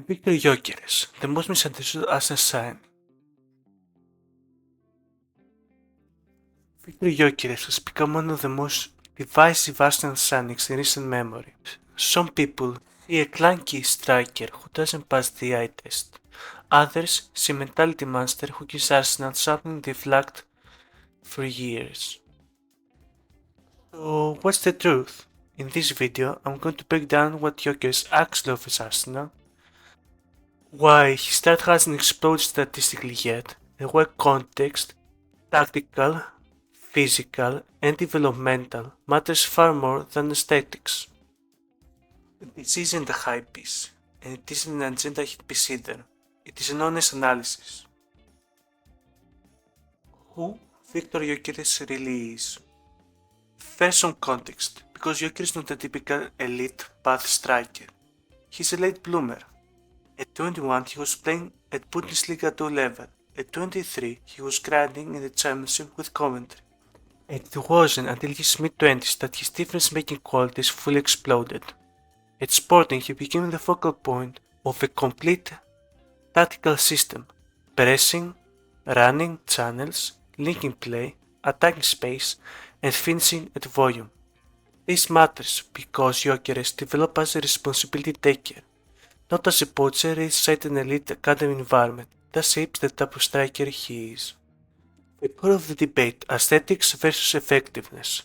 Viktor Gyökeres, the most misunderstood Arsenal signing. Viktor Gyökeres has become one of the most divisive Arsenal signings in recent memory. Some people see a clunky striker who doesn't pass the eye test. Others see a mentality monster who gives Arsenal something they've lacked for years. So what's the truth? In this video, I'm going to break down what Gyökeres actually offers Arsenal, why his start hasn't exploded statistically yet, and why context, tactical, physical, and developmental matters far more than aesthetics. This isn't a hype piece, and it isn't an agenda hit piece either. It is an honest analysis. Who Viktor Gyökeres really is. First, some context, because Gyökeres is not a typical elite path striker. He's a late bloomer. At 21, he was playing at Bundesliga 2 level. At 23, he was grinding in the championship with Coventry. And it wasn't until his mid-20s that his difference-making qualities fully exploded. At Sporting, he became the focal point of a complete tactical system: pressing, running channels, linking play, attacking space, and finishing at volume. This matters because Gyökeres developed as a responsibility taker, not as a poacher raised inside an elite academy environment that shapes the type of striker he is. The core of the debate: aesthetics versus effectiveness.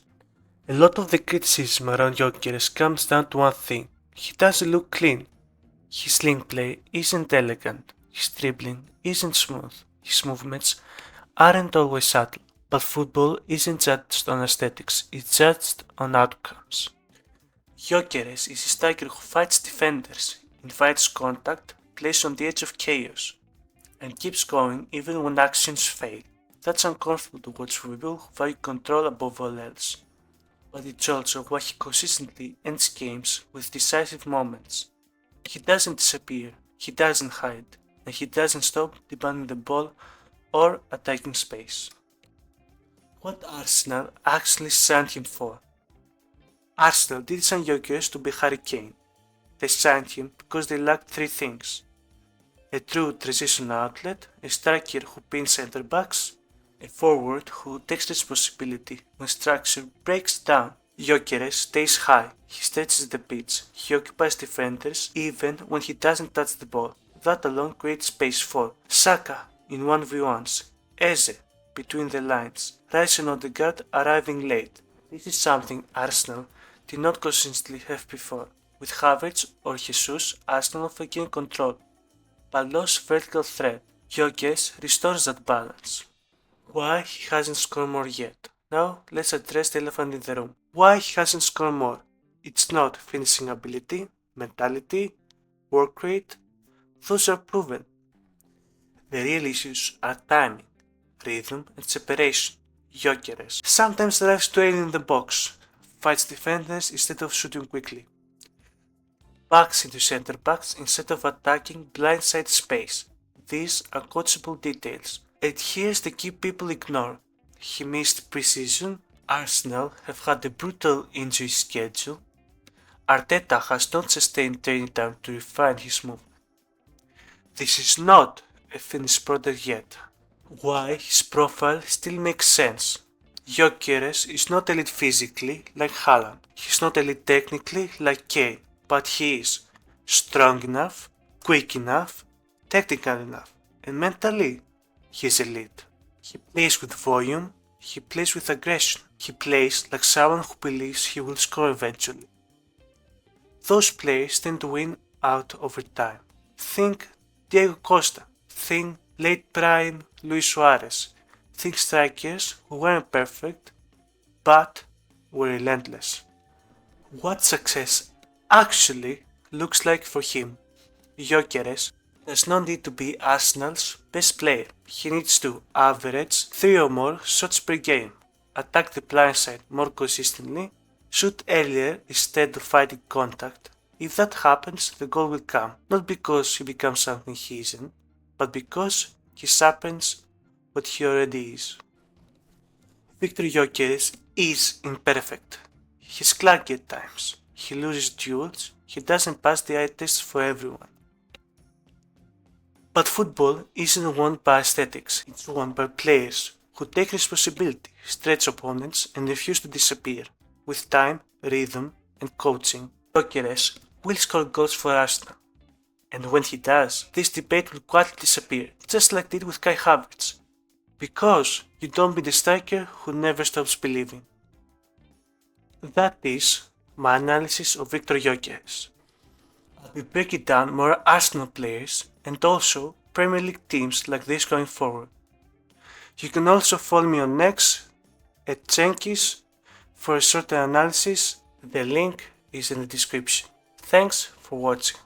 A lot of the criticism around Gyökeres comes down to one thing: he doesn't look clean. His link play isn't elegant, his dribbling isn't smooth, his movements aren't always subtle. But football isn't judged on aesthetics, it's judged on outcomes. Gyökeres is a striker who fights defenders, invites contact, plays on the edge of chaos, and keeps going even when actions fail. That's uncomfortable to watch for people who value control above all else. But it's also why he consistently ends games with decisive moments. He doesn't disappear, he doesn't hide, and he doesn't stop demanding the ball or attacking space. What Arsenal actually signed him for? Arsenal did sign Gyökeres to be Harry Kane. They signed him because they lacked three things: a true transition outlet, a striker who pins center backs, a forward who takes responsibility when structure breaks down. Gyökeres stays high, he stretches the pitch, he occupies defenders even when he doesn't touch the ball. That alone creates space for Saka in 1v1s, Eze between the lines, Rice and Odegaard arriving late. This is something Arsenal did not consistently have before. With Havertz or Jesus, Arsenal often gain control, but lost vertical threat. Gyökeres restores that balance. Why he hasn't scored more yet? Now let's address the elephant in the room. Why he hasn't scored more? It's not finishing ability, mentality, work rate. Those are proven. The real issues are timing, rhythm, and separation. Gyökeres sometimes drives too early in the box, fights defenders instead of shooting quickly, backs into center backs instead of attacking blindside space. These are coachable details. And here's the key people ignore. He missed preseason. Arsenal have had a brutal injury schedule. Arteta has not sustained training time to refine his movement. This is not a finished product yet. Why his profile still makes sense. Gyökeres is not elite physically like Haaland. He's not elite technically like Kane, but he is strong enough, quick enough, technical enough, and mentally he's elite. He plays with volume, he plays with aggression, he plays like someone who believes he will score eventually. Those players tend to win out over time. Think Diego Costa, think late prime Luis Suarez, think strikers who weren't perfect, but were relentless. What success actually looks like for him? Gyökeres does not need to be Arsenal's best player. He needs to average 3 or more shots per game, attack the blind side more consistently, shoot earlier instead of fighting contact. If that happens, the goal will come, not because he becomes something he isn't, but because he sharpens what he already is. Viktor Gyökeres is imperfect. He's clunky at times. He loses duels. He doesn't pass the eye test for everyone. But football isn't won by aesthetics, it's won by players who take responsibility, stretch opponents, and refuse to disappear. With time, rhythm, and coaching, Gyökeres will score goals for Arsenal. And when he does, this debate will quietly disappear, just like it did with Kai Havertz. Because you don't be the striker who never stops believing. That is my analysis of Viktor Gyökeres. I'll be breaking down more Arsenal players and also Premier League teams like this going forward. You can also follow me on X at Cenkis for a shorter analysis. The link is in the description. Thanks for watching.